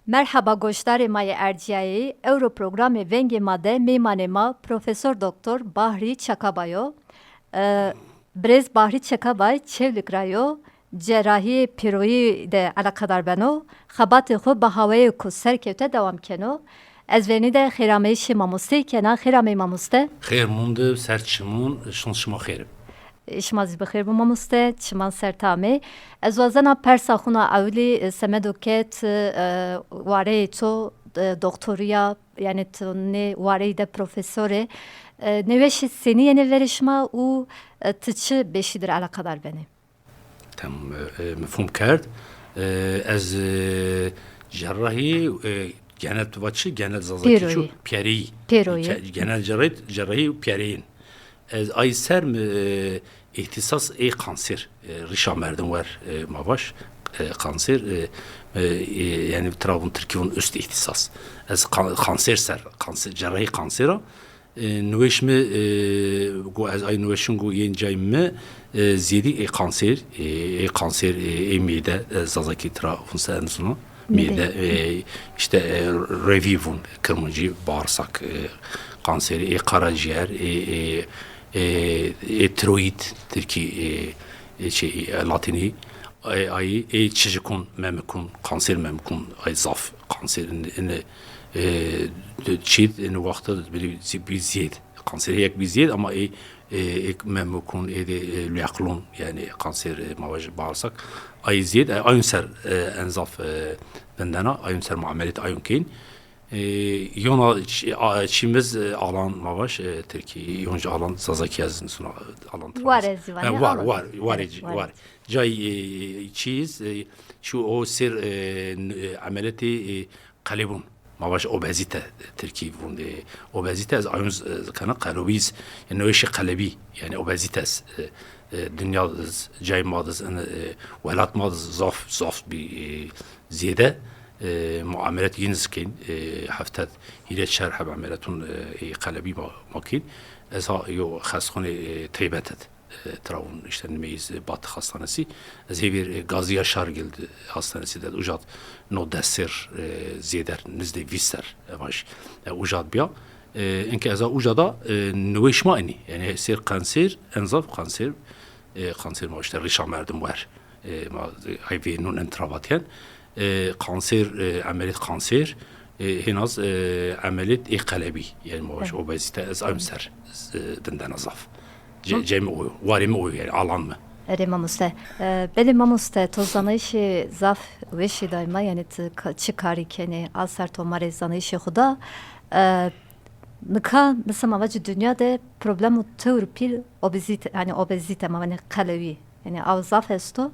Merhaba goşdarê mayê Erciyayê, Euro programê vengê ma de mêmanê ma Profesör Doktor Bahri Çakabayo. Brez Bahri Çakabay çevlik rayo cerrahiyê pîroyî de alakadar beno, xebatê xwe bi hawayê ku serkevte dewam keno. Ez venî de xêrameyişê mamosteyê kena. Xêramey mamoste. خير موند سر چمون شانس شما خیره. İşmazî bi xêr bu mamoste, çiman ser tamê. Ez wazena persa xuna ewlî semedoket wareyê to doktoriya yani to nê wareyî de profesörê. Nêweşî seniyê verişma û ti çi beşîdir alakadar benê. تم مفهوم کرد. از جراحی genel tuvaçı genel zazaki şu piyeri. Genel cerrahi piyerin. Az ay ser ihtisas kanser. Rişa merdim var mavaş kanser yani Trabzon Türkiye'nin üst ihtisas. Az kanser ser kanser cerrahi kansera. نوشم گو از ای نوشم گو ین جای م زیادی kanser میده زازکی ترافون سنو mide işte revivun kırmızı bağırsak kanseri karaciğer tiroid Türkiye şey latini ay çocukun memkun kanser memkun ay zaf kanserin çiğ en vakti bir ziyet kanseri yak bir ziyet ama memkun lüyaklon yani kanser mavaj bağırsak ay ziyet ayun ser enzaf bendena ayun ser muamelet ayun kein yona çimiz alan mavaş Türkiye yonca alan sazaki yazın sonra alan var jay çiz şu o sir ameliyatı kalibun mavaş obezite Türkiye bunde obezite az ayun kana kalobis yani o işi kalebi yani obezite dünya jay madız velat madız zaf bir ziyade معاملات ينزكين حفتات هيدا شرح بعملاتون قلبي ماكين ازها يو خاصخون تيبتت تراون işte nemeyiz Batı Hastanesi ez bir Gaziya Şargil Hastanesi de ujat no desir zeder nizde viser baş ujat biya enke eza ujada növeşma ini yani ser kanser enzaf kanser ma işte rişa merdim var ma hayvi nun entravatyen kanser ameliyat kanser henaz ameliyat kalebi yani maaş obezite az amser dinden azaf cem o varım o yani alan mı Eri mamuste benim mamuste tozanayışı zaf veşi daima yani çıkari keni alser tomare zanayışı huda nıka mesela mavacı dünyada problemu tevr pil obezite yani obezite yani kalebi yani av zaf esto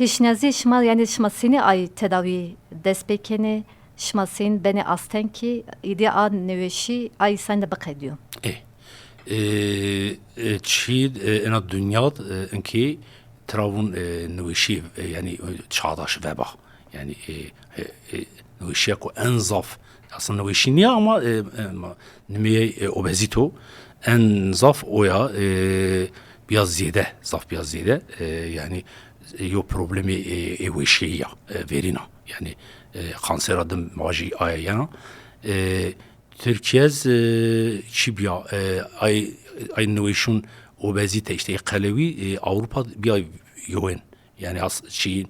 پیشنهادی شما یعنی شما سینی ay tedavi despekeni şma sin beni asten ki idi a neveşi ay sen de bak ediyor. Çiğ ena dünyad enki travun neveşi yani çağdaş veba yani neveşiye ko en zaf aslında neveşi niye ama nemeye obezito en zaf oya biraz ziyade zaf biraz ziyade yani yo problemi evşiya verina yani kanser adım maji ayana Türkiye çibya ay növeşun obezite işte kalevi Avrupa bir yoğun yani şeyin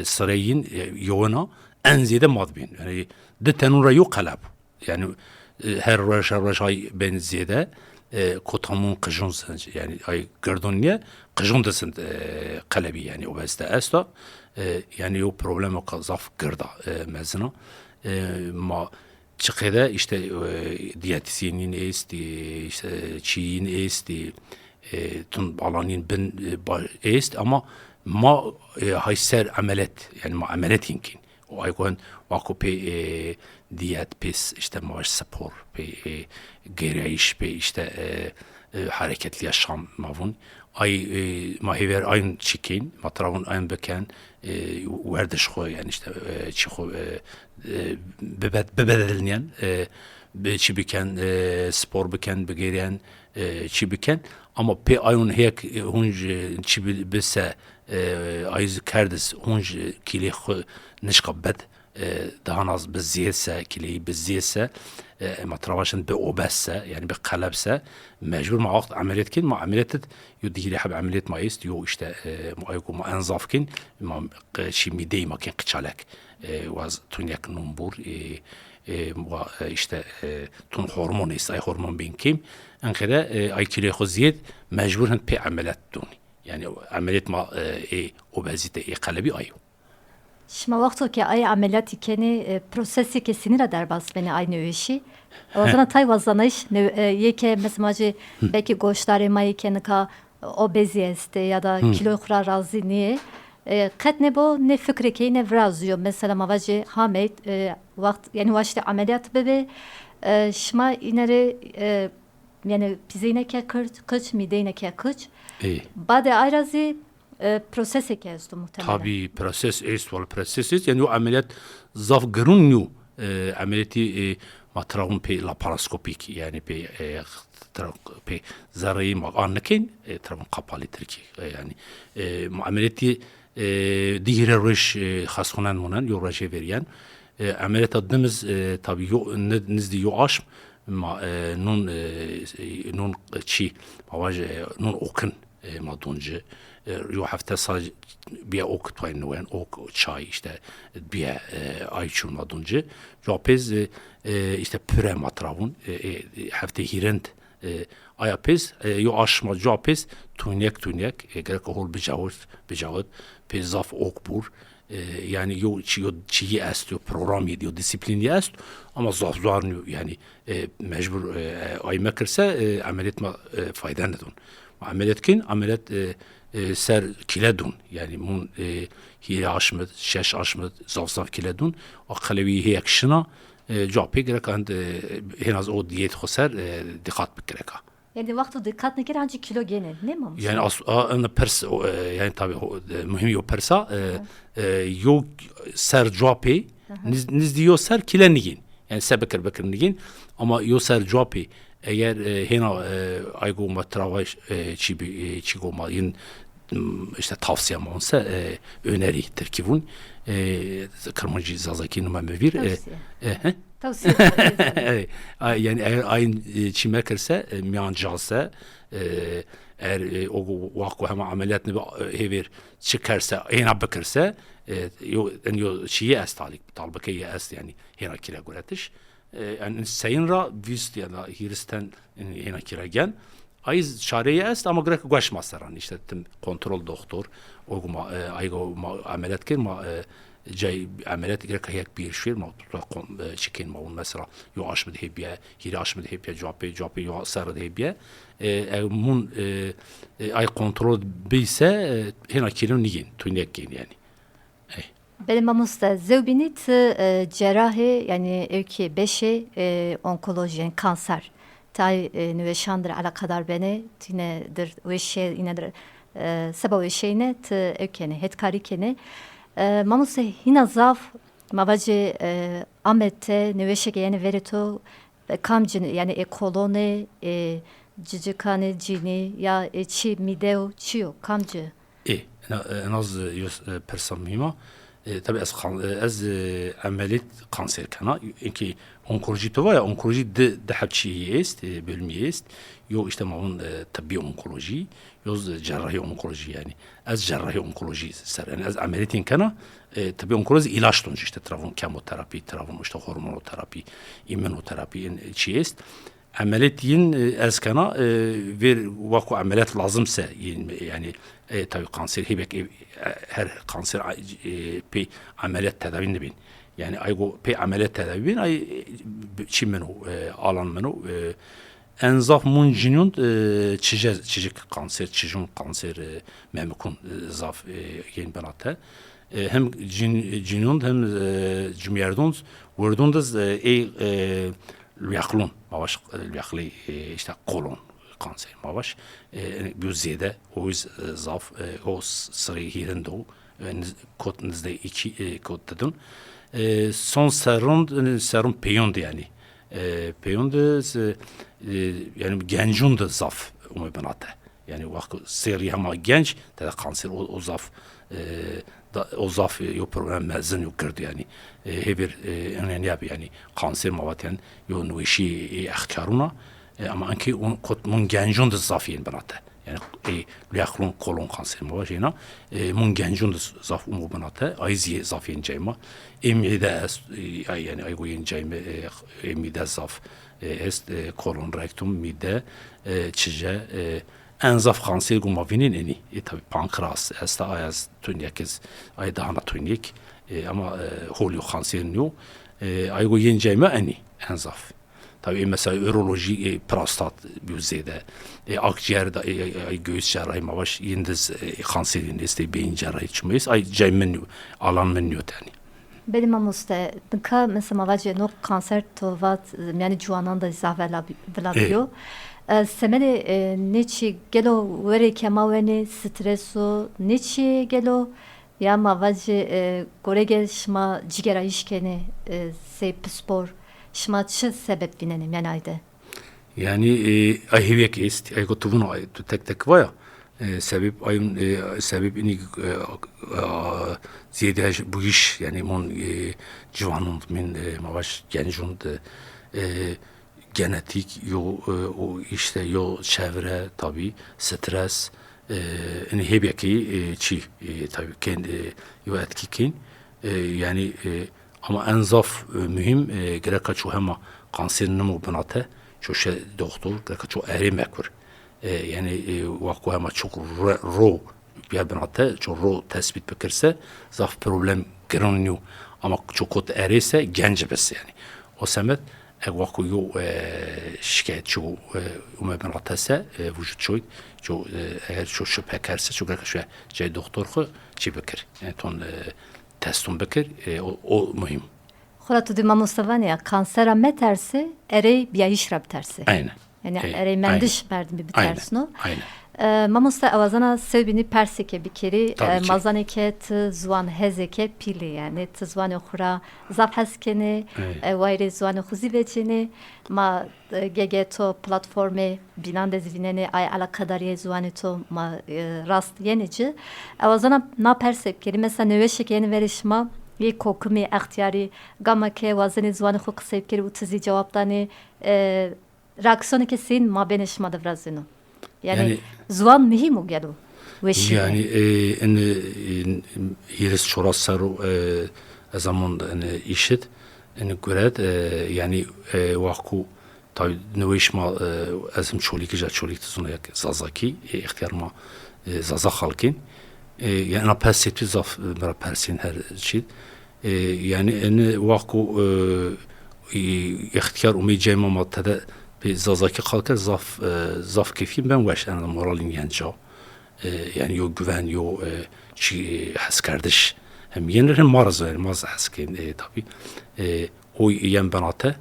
sarayın yoğuna en ziyade madbin yani de tenura yok kalab yani her raş ay ben ziyade kotamun kıjonsın yani ay gördün kıjondasın kalebi yani obezite asta yani o problem o kazaf gırda mezna ma çıkıda işte diyetisyenin işte çiğin tun alanin ben ama ma hayser amelet yani ma amelet yinkin o aygon vakope diyet pis işte maaş spor gereğiş işte hareketli yaşam mavun ay mahiver ayın çikin matravun ayın beken verdiş koy yani işte çiko bebedelniyen çi biken spor biken begeyen çi biken ama pe ayın hek hunj çi bise ayız kerdis hunj kili nişkabet daha az biziyetse, kileyi biziyetse, ama travaşın bir obesse, yani bir kalepse, mecbur ma vakt ameliyat kin, ma ameliyat yo dihili hab ameliyat ma ist, yo işte ma ayku ma enzaf kin, ma şi mideyi ma kin kıçalek, vaz tunyak numbur, işte tun hormon ist, ay hormon bin kim, enkede ay kileyi khuziyet, mecbur hent pe ameliyat duni. Yani ameliyat ma obezite kalebi ayu. Şimdi vakti ki ay ameliyat ikeni prosesi ki sinir eder bas beni aynı işi. O zaman tay vazlanış yeke mesela belki goşları mayikeni ka obeziyeste ya da kilo kura razı niye? Kat ne bu ne fikri ki ne vrazıyor mesela mavaji hamet vakt yani vaşte ameliyat bebe şma inere yani pizine ke kıç midene ke kıç. Bade ayrazi prosese kezdu muhtemelen. Tabii proses ist, wal proses ist. Yani o ameliyat zaf gerun nu ameliyatı matravun pe laparoskopik yani pe zarayı annekin travun kapalı Türkiye yani ameliyatı diğer rış haskunan munan yoraje veriyen ameliyat adımız tabii yo nizdi yo aşm ma nun çi mavaj nun okun maduncu yo hafta sadece bir ok toynuyen ok çay işte bir ay çulmaduncu jopez işte püre matravun hafta hirent ayapez yo aşma jopez tunyak gerek hol bicavut pezaf okbur yani yo çiğ est yo program yediyor disiplini est ama zor yani mecbur ay mekirse ameliyat fayda nedun ameliyat kin ameliyat ser kiledun yani mun hiye aşmıd şeş aşmıd zavzav kiledun o kalevi hiyek şına cevapı gerek and henüz o diyet xser dikkat bikreka. Yani vakti dikkat ne kere ancak kilo gene ne mi? Yani ana pers yani tabii mühim yo persa yo ser cevapı niz diyor ser kilenigin yani sebekir nigin ama yo ser cevapı eğer hena aygo matravaş çigo malin işte tavsiyem olsa öneri terkibun kırmızı zazaki numara bir tavsiye yani eğer ayın çime kirse miyancalsa eğer o vakko hem ameliyatını hever çıkarsa hena bakırsa yo şiye estalik talbakeye est yani hena kira göretiş yani sayınra vist ya da Hristiyan hena kiragen ayız çareye est ama grek guaşmasaran işte kontrol doktor oguma aygo ameliyat kirma jay ameliyat grek hek bir şey ma çekin ma mesela yo aşmı hebiye hiri aşmı hebiye cevapı yo sarı hebiye mun ay kontrol beyse hena kirin nigin tunek gen yani. Benim amusta zevbinit cerrahi yani evki beşi onkoloji yani kanser. Tay nüveşandır alakadar beni tinedir veşe inedir sabah veşeine t evkeni hetkarikeni mamusta hina zaf mavaji amette nüveşe yani verito kamcını yani ekolone cicikane cini ya çi mideo çiyo kamcı. Naz persamima tabii az ameliyat kanser kana ki onkoloji to var ya onkoloji de hepçi jest bölümü jest yo işte mavun tabbi onkoloji yo cerrahi onkoloji yani az cerrahi onkoloji ser yani az ameliyatin kana tabii onkoloji ilaç tunç işte travun kemoterapi travun işte hormonoterapi immünoterapi çi jest ameliyatin az kana ver vaku ameliyat lazımsa yani tabii kanser hibek her kanser pe ameliyat tedavini bin yani aygo pe ameliyat tedavini ay çimeno alan meno enzaf mun jinun çicik kanser çijun kanser memkun zaf yen benate hem jinun hem cumyerdons vurdundas lüyaklun mavaş lüyakli işte kolon kanser mavaş bir ziyade o yüz zaf o sırı hirinde o kod nizde iki kod dedin son serum peyond yani peyond yani gencun da zaf umu benate yani vakti seri ama genç de kanser o zaf o zaf yo program mezun yo girdi yani hebir önemli yap yani kanser mavaten yo nuşi ihtiyaruna ama anki on mun gencun da zafiyen banata yani liaklon kolon kanser mavajena mun gencun da zaf umu banata ayzi zafiyen cayma emide yani ay goyen cayma emide zaf est kolon rektum mide çice en zaf kanser gumavinin eni tabi pankreas esta ayaz tünyakez ay dahana tünyak ama holyo kanserin yo ay goyen cayma eni en zaf. Tabii mesela üroloji, prostat yüzeyde, akciğerde, göğüs cerrahi mavaş, yıldız kanserin işte beyin cerrahi çıkmayız. Ay caymen alan menüyor yani. Benim amuste, nka mesela mavaje no kanser tovat yani juanan da zahvela bilabiliyor. Semene neçi gelo vere kemaveni stresu neçi gelo ya mavaje gorege şma cigera işkeni seyp spor şmaçı sebep binenim yani ayda. Yani ay hevek ist, ay gotuvun ay tek var ya. Sebep ayın sebep ini ziyade bu iş yani mon civanın min mavaş gencun genetik yo o işte yo çevre tabi stres ini hebeki çi tabi kendi yo etkikin yani ama en zaf mühim gerek açu hema kanserin mu banate şu şey doktor gerek açu erimek var yani vakti hema çok ro bir banate çok ro tespit bekirse zaf problem granyo ama çok kot eriyse genç bes yani o semet vakti yo şikayetçi ume banatese vücut çoy çok eğer çok şüphe kerse çok gerek şu şey doktor ko çi bekir yani ton testun bekir o mühim. Xolatu dima Mustafa'ya kansera meterse erey biyayiş rab tersi. Aynen. Yani erey mendiş merdim bir tersino. Aynen. Mamusta avazana sevbini perseke bir kere Tabii ki. mazaneke zvan hezeke pili yani zvan okhra zaf heskene vayre zvan khuzi vecene ma gegeto platforme binande zvinene ay alakadariye zvaneto ma rast yenici avazana na persep kere mesela növe şekeni verişma bir kokumi ihtiyari gamake vazene zvan khu qsep kere utizi cevaptani reaksiyonu kesin ma benişma devrazino. Yani zvan mühim o gelo. Yani en hiris çoras saru zaman en işit en göret yani vaku tabi növeşma azim çolik tuzuna yak zazaki ihtiyarma zaza halkin yani apeseti zaf mera persin her şey yani en vaku ihtiyar umiyeceğim ama tada zazaki halka zaf keyfim ben veş yani moralin genca yani yo güven yo çi has kardeş hem yenir hem maraz yani maz haskin tabi o yem banate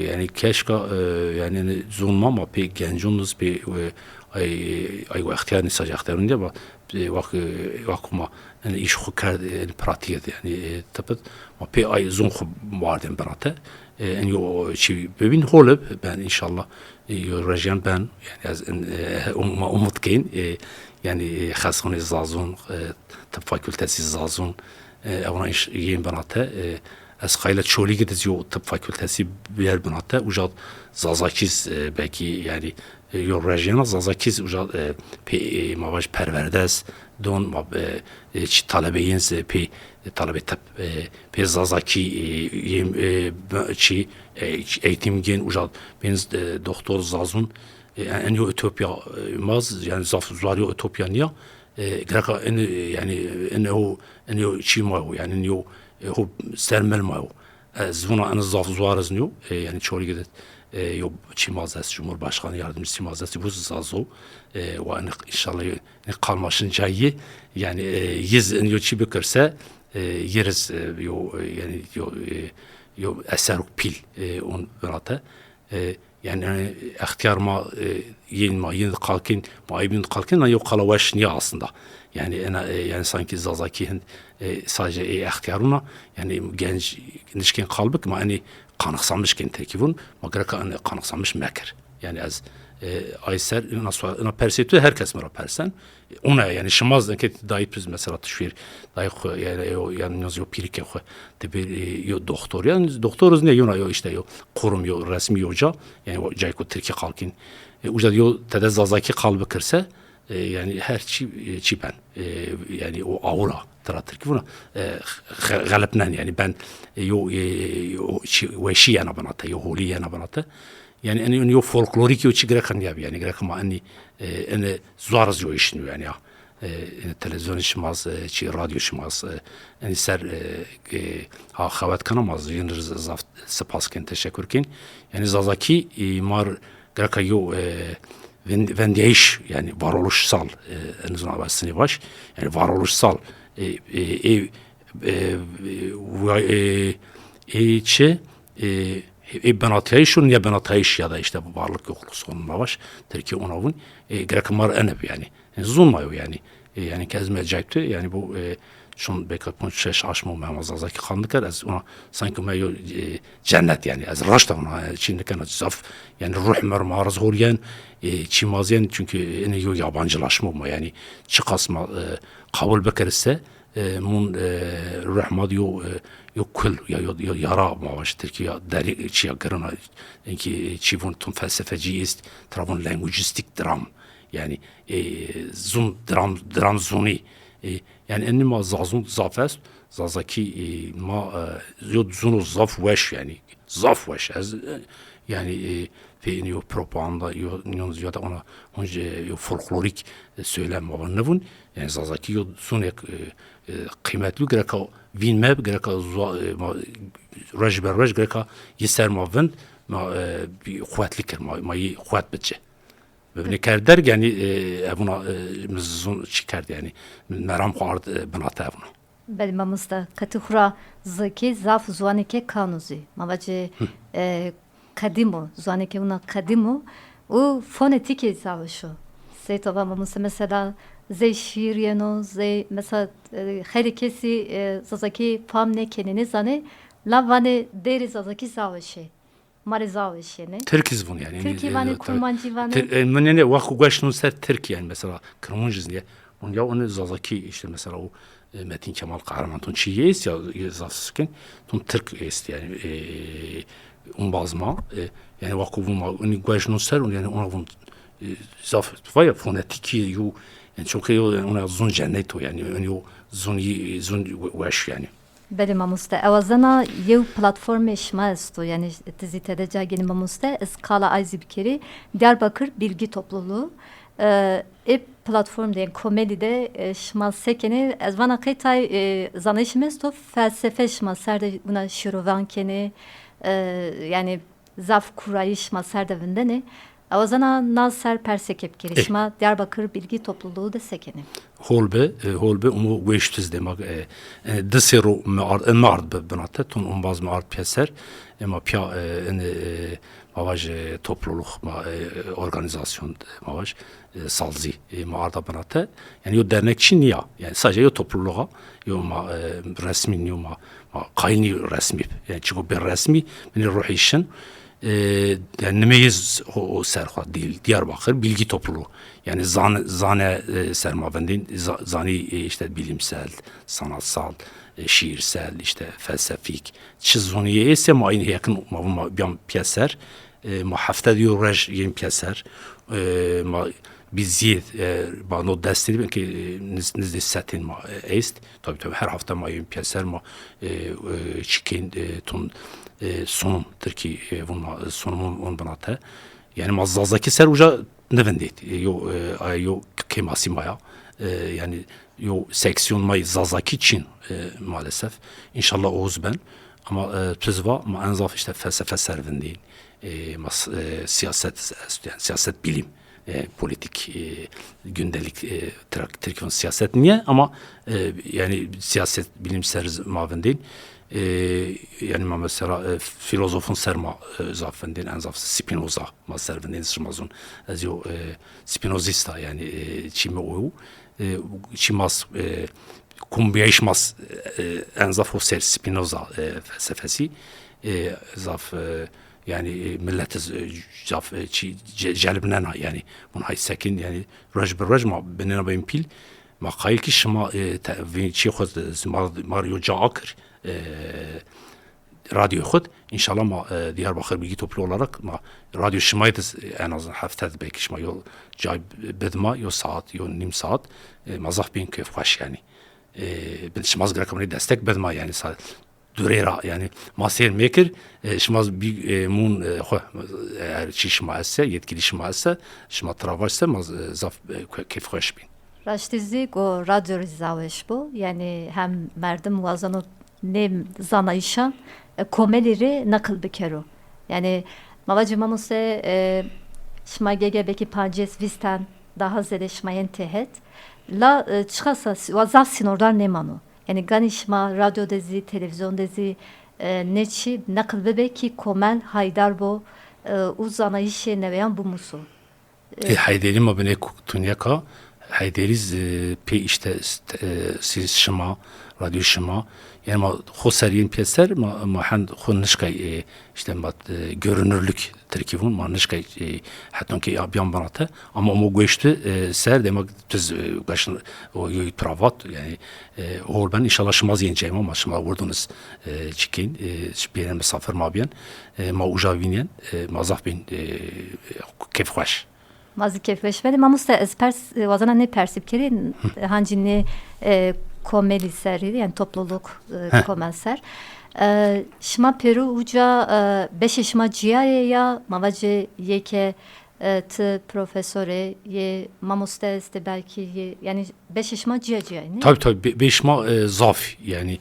yani keşke yani zulma ama pe gencunuz pe ay ihtiyar nisa ihtiyarın diye ama vakuma yani iş hukar yani pratiğe yani tabi ama pe ay zun vardım banate en yo çi bebin holub ben inşallah yo rejen ben yani umut kein yani khaskhane zazun tıp fakültesi zazun ona iş yem banate az khayla çoli gidiz yo tıp fakültesi bir yer banate ujad zazakiz belki yani yo rejen zazakiz ujad pe mavaj perverdes don çi talebeyin pe talebe tıp pe zazaki yem çi eğitim gen ujad ben doktor zazun en yo Etiyopya maz yani zafzaryo Etiyopya niye greka en yani en yo çima yani en yo o sermel mayo zvuna en zafzarız niye yani çoğu gidet yo çimazas Cumhurbaşkanı yardımcısı çimazas bu zazo ve inşallah ne kalmasın cayı yani yiz en yo çi bekirse yeriz yo yani yo eser pil on verate yani ihtiyarma yeni kalkin maibin kalkin yok kalavaş niye aslında yani yani sanki zazakihin sadece ihtiyarına yani genç nişken kalbik ama hani kanıksamışken tekivun magraka kanıksamış mekir yani az ayser ona persetu herkes mera persen ona yani şımaz ki dayı biz mesela tüşvir dayı yani yazıyor pirike tabi yo doktor yani doktoruz ne yo işte yo kurum yo resmi hoca yani o cayko Türkiye halkın uca yo tede zazaki kalbi kırsa yani her çipen yani o aura tratır ki buna galipnen yani ben yo veşi yana banata yo holi yana banata yani en yo folklorik yo çi grekan ya yani grekan ma en zuarız yo işini yani ya televizyon işimiz çi radyo işimiz en ser ha xabat kanamaz yinir zaf spasken teşekkürkin yani zazaki mar grekan yo vendiyeş yani varoluşsal en azından basını baş yani varoluşsal benatayışun ya benatayış ya da işte bu varlık yokluk sonunda baş Türkiye onavun grekamar eneb yani zulmayo yani yani kezme acayipti yani bu şun bekapın şeş aşmı memazazaki kandıklar az ona sanki meyo cennet yani az raşta ona Çin'de kana zaf yani ruh mermarız horyen çimaziyen çünkü ene yo yabancılaşma mı yani çıkasma kabul bekerse mun rahmat yo kul ya yara mavaş Türkiye deri çiya garana ki çivun tüm felsefeci ist travun linguistik dram yani zun dram zuni yani enni ma zazun zafes zazaki ma yo zunu zaf weş yani zaf weş az yani ve yo propaganda yo ya da ona onca yo folklorik söylem var nevun yani zazaki yo sunek kıymetli greka vinmeb greka rejber rej greka yeser mavın ma bir kuvvetli ma yi kuvvet bitçe ve ne kerder yani buna mızın çıkardı yani meram kard binata buna Belimamızda katıhura zaki zaf zuanike kanuzi mavace kadimo zuanike una kadimo o fonetike zavşu seytovamamız mesela zey şiiriyeno zey mesela herkesi zazaki pamne kenini zane lavane deri zazaki zavşu mare zavşu ne Türkiz bunu yani Türkiye vane kurmancı vane men ne vakı geçnun ser Türkiye yani mesela kırmızı diye onun ya onu zazaki işte mesela o Metin Kemal Kahraman'ın çiğeyiz ya yazasıken tun Türk est yani bazma yani vakı bunu onu geçnun ser yani ona bunu zaf vaya fonetiki yo yani çok iyi ona zun cennet o yani onu zun weş yani Belimamızda evazana yev platform işmezdi yani tizitede cagini mamuzda eskala ayzibkeri Diyarbakır Bilgi Topluluğu platform diye komedide şmal sekeni ezvana kaytay zanışmezdi felsefe şmal serde buna şirovankeni yani zaf kurayış mal serdevinde ne evazana nazser persekep girişma Diyarbakır Bilgi Topluluğu da sekeni holbe umu weştiz demek desero mard benate ton baz mard piyeser ama pya mavaj topluluk organizasyon mavaj salzi marda benate yani yo dernekçi niye yani sadece yo topluluğa yo resmi yo kayni resmi yani çünkü bir resmi beni ruhişin yani nemeyiz o serha değil Diyarbakır Bilgi Topluluğu yani zane sermavendin zani işte bilimsel sanatsal şiirsel işte felsefik çizoniye ise ma aynı yakın ma bir piyeser ma hafta diyor rej yeni piyeser ma biziyet bana desteği ki nizde setin ma est tabii her hafta ma yeni piyeser ma çıkın tun sunum Türkiye bunun sunumun on banata yani mazzazaki ser uca nevendit yo kemasi maya yani yo seksiyon may zazaki Çin maalesef inşallah oğuz ben ama tüzva ma enzaf işte felsefe servindin siyaset bilim politik gündelik Türkiye'nin siyaset niye ama yani siyaset bilimsel mavindin yani mesela filozofun serma zafendin en zaf Spinoza ma servindin sırmazun az yo Spinozista yani çime oyu çimas kumbiyayışmaz en zaf o ser Spinoza felsefesi zaf yani millet caf celbnen yani bunu hay sekin yani roj ma benena benim pil ma qayl ki şma ve çi xod Mario Caakır radyo xod inşallah ma Diyarbakır bilgi toplu olarak ma radyo şmayız en azından haftada belki şma yol cay bedma yo saat yo nim saat mazah bin keyf hoş yani şmaz grakamını destek bedma yani durera yani masir maker şmaz bir mun eğer çi şma ise yetkili şma ise şma travaşsa maz zaf keyf hoş bin Raştizi go radyo rizavış bu. Yani hem merdim vazanı ne zanayışan komeleri nakıl bikeru. Yani mavacı mamuse şma beki pances vistan daha zede şmayen tehet. La çıkasa vazaf sinordar nemanu. Yani ganişma radyo dezi, televizyon dezi neçi nakıl beki komel haydar bu uzanayışı neveyan bu musu. Hayderi ma bene tunyaka Hayderiz pe işte siz şıma, radyo şıma yani ma xoseriyin piyeser ma hand xon nişkay işte ma görünürlük terkibun ma nişkay hatta ki abiyan banata ama o geçti ser demek tüz gaşın o yoy pravat yani o ben inşallah şımaz yeneceğim ama şıma vurdunuz çıkın bir misafir mabiyen ma ujavinen mazaf bin keyf hoş Mazı keyfleş veli mamusta espers vazana ne persip keri hangi ne komedi seri yani topluluk komel ser. Şma Peru uca beş şma ciğer ya mavacı yeke t profesöre ye mamusta este belki ye yani beş şma ciğer ne? Tabii beşma zaf yani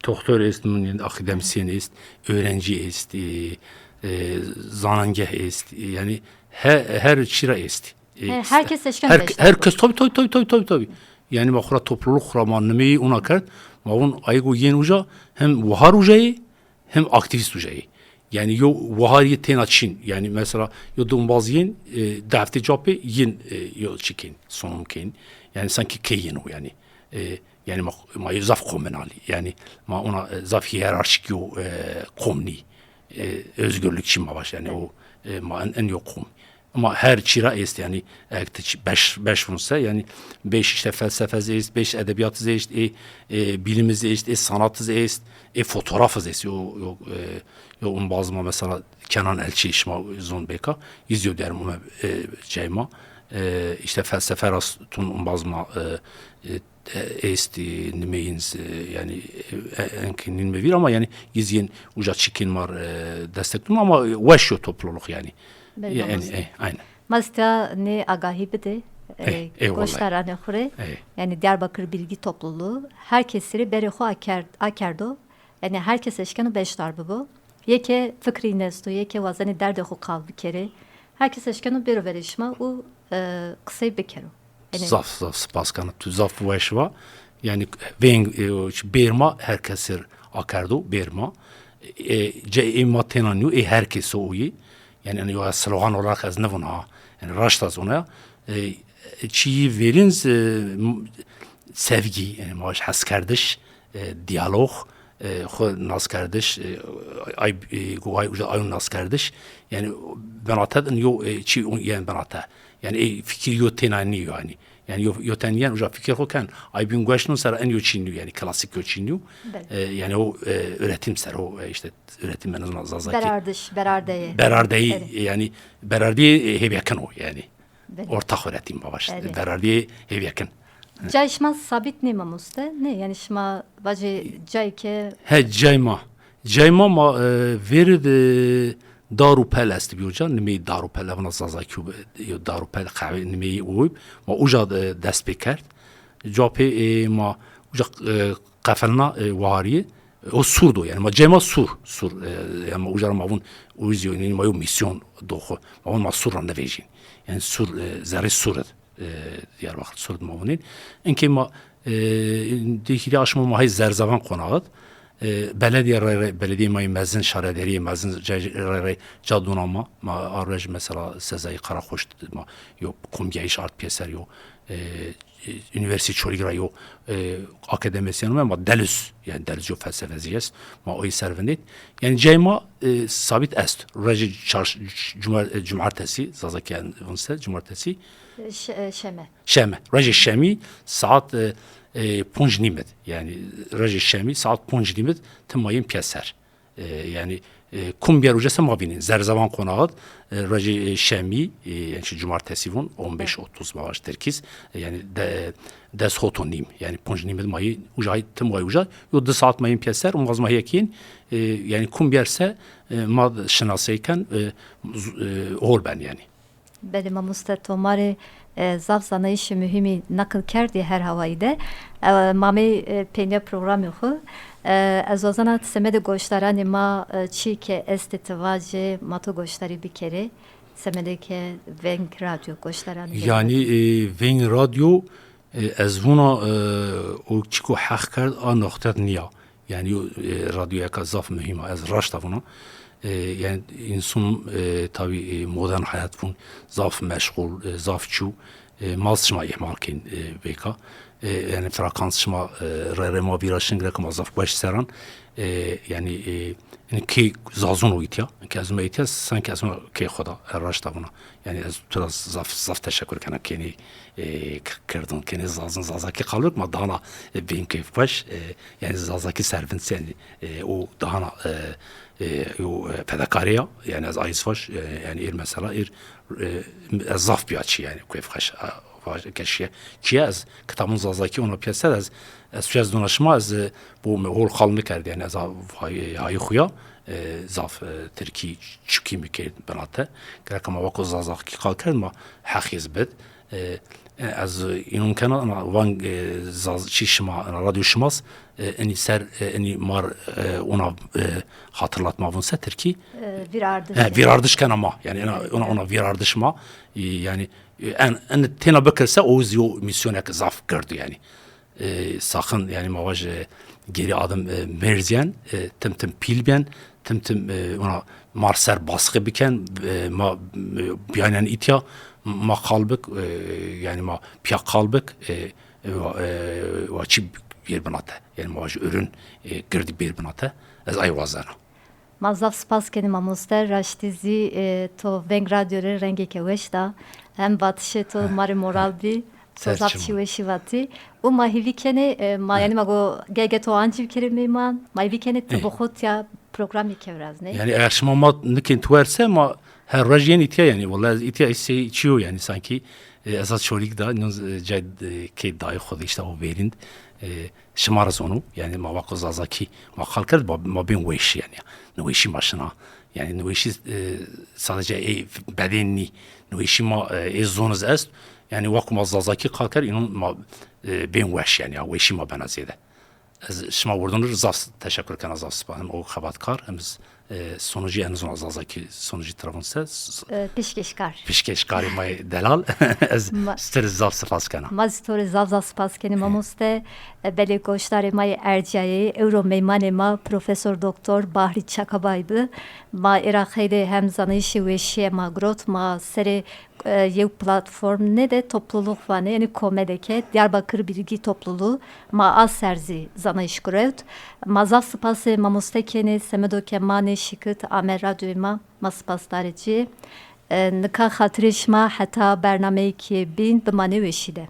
doktor est yani akademisyen est öğrenci est zanangeh est yani her çira est. Herkes seçken herkes tabii. Yani makura topluluk kuramanlığı ona kart. Mavun aygo yen uca hem vahar ucayı hem aktivist ucayı. Yani yo vahariye tena Çin. Yani mesela yo dumbaz yen defte capı yen yo çikin sonum ken. Yani sanki keyin o yani. Yani ma zaf komunali. Yani ma ona zaf hiyerarşik yo komni. Özgürlük Çin baş yani o ma en yok kom. Ama her çira est yani beş vursa yani beş işte felsefesi est, beş edebiyatı est, bilimiz est, sanatı est, fotoğrafı est. Yo bazı mesela Kenan Elçi işma zon beka izliyor derim ona ceyma işte felsefe rastun bazı est nimeyins yani enkinin mevir ama yani izleyen uca çikin var destekliyor ama veşyo topluluk yani. Yani aynen. Mazda ne agahi bide koştarane kure yani Diyarbakır Bilgi Topluluğu herkesleri bereho akerdo yani herkes eşkenu beş darbe bu yeke fıkri nesto yeke vazani derdeho kalbi kere herkes eşkenu bero verişma u kısay bekeru zaf spaskanı tu zaf veşva yani berma herkesir akerdo berma imma tenanyu herkes oyi yani yo slogan olarak az nevon ha yani raştaz ona çiğ veriniz sevgi yani maaş has kardeş diyalog xo nas kardeş ay goay ay nas kardeş yani ben atadın yo çiğ yani ben ata yani fikir yo tenani yani yani yo teniyen uca fikir xo kan ay bin goşnun sara en yo çinli yani klasik yo çinli yani o üretim ser o işte üretim en azından zazaki berardeye yani berardeye hep yakın o yani ortak üretim babaş berardeye hep yakın Cay şma sabit ne mamusta ne yani şma bacı cayke cayma ma verid daru pelest biyocan nimi daru pel bana zazaki yo daru pel kahve nimi uyup ma uca dest bekert cape ma uca kafelna variye o surdo yani ma cema sur yani uca ma bun uyuyor yani ma yo misyon doxu ma bun ma surran nevejin yani sur zerre surat Diyarbakır surd ma bunin enki ma dikili aşma ma hay zerzavan konağıt belediye may mezin şarederi mezin cadunama ma arrej mesela sezai Karakoş ma yok komgeyiş art piyeser yok üniversite çoligrayo akademisyenum ama delüs yani delüzyo felsefesi jest ma oy servenit yani cema sabit est raji cumartesi zazaken onse cumartesi Şeme. şeme raji şemi saat 5 nimet yani raji şemi saat 5 nimet tmayın piyaser yani kum bir ucası mabinin zerzavan konağı raji şemi yani cumartesi gün 15-30 maaş terkis yani des hotonim yani 5 nimet mayı ucay tım mayı ucay yo 2 saat mayın piyaser umaz mahiyekin yani kum birse mad şınasayken ol ben yani Benim amusta tomari zaf zanayışı mühimi nakıl kerdi her havayda. Mami penya programı xu. Ez ozana semede goştarani ma çi ke estetivacı mato goştari bir kere. Semedeki Veng Radyo goştarani. yani Veng Radyo ez buna o çiko hak kerd a noktat niya yani radyoya ka zaf mühim ez raşta buna yani insan tabi modern hayat bun zaf meşgul zaf çu maz şma ihmal kin beka yani frekans şma rema biraşın grek mazaf baş seran yani ki zazun o itya ki azma itya sanki azma ki xoda raşta buna yani az biraz zaf teşekkür kana keni kırdın keni zazın zazaki kalır mı daha benim keyif baş yani zazaki servant yani o daha o pedakariya yani az ayız baş yani mesela zaf bir açı yani keyif baş keşke ki az kitabın zazaki ona piyasa az söz dolaşma az bu hol kalını kerdi yani az hayı xuya zaf Türkiye çuki mükemmel benate gerek ama vakit zazaki kal kerma hakiz bed az inun kana ana van zaz çişma radyo şmas eni ser eni mar ona hatırlatma bunsa Türkiye Bir ardış. bir ardışken ama yani ona bir ardışma yani en tena bakırsa o ziyo misyonek zaf gördü yani sakın yani mavaj geri adım merziyen tim pilben tim ona marser baskı biken ma biyanen itya ma kalbik yani ma piya kalbik vaçi bir binata yani mavaj ürün girdi bir binata az ayvazana Mazaf spas keni mamuster raştizi to Veng Radyo're rengi keveşta hem batışı to mari moral bi to zapçı ve şivati u mahivi kene ma yani mago gege to anci kerime man mahivi kene to bohut ya programi kevraz ne yani eğer şmama nikin tuverse ma her rajiyen itya yani vallahi itya ise içiyor yani sanki esas çorik da cad ki dahi xodu işte o verind şımarız onu yani ma vakı zazaki ma kalkar ma ben weş yani nweşi maşına yani nweşi sadece bedenni nweşi ma zonuz est yani vakı ma zazaki kalkar inun ma ben weş yani weşi ma ben azide şma vurdunur zaf teşekkür ken zaf spanım o xabatkar hemiz sonucu en azından zazaki sonucu tarafınsa pişkeşkari may delal ez steriz zaf spas kana Mazitore zavza spas keni mamuste bele goştare may erciye Euro meymane ma Profesör Doktor Bahri Çakabay'dı ma Irak'ede hem zanayışı ve şiye ma grot ma sere yev platform ne de topluluk var ne yani komedeke Diyarbakır Bilgi Topluluğu ma az serzi zanayış grevt ma zaf spası mamuste keni semedo kemane şikıt amer radyo ma spas dareci Nika hatırışma hatta bernameyki bin bimane veşide.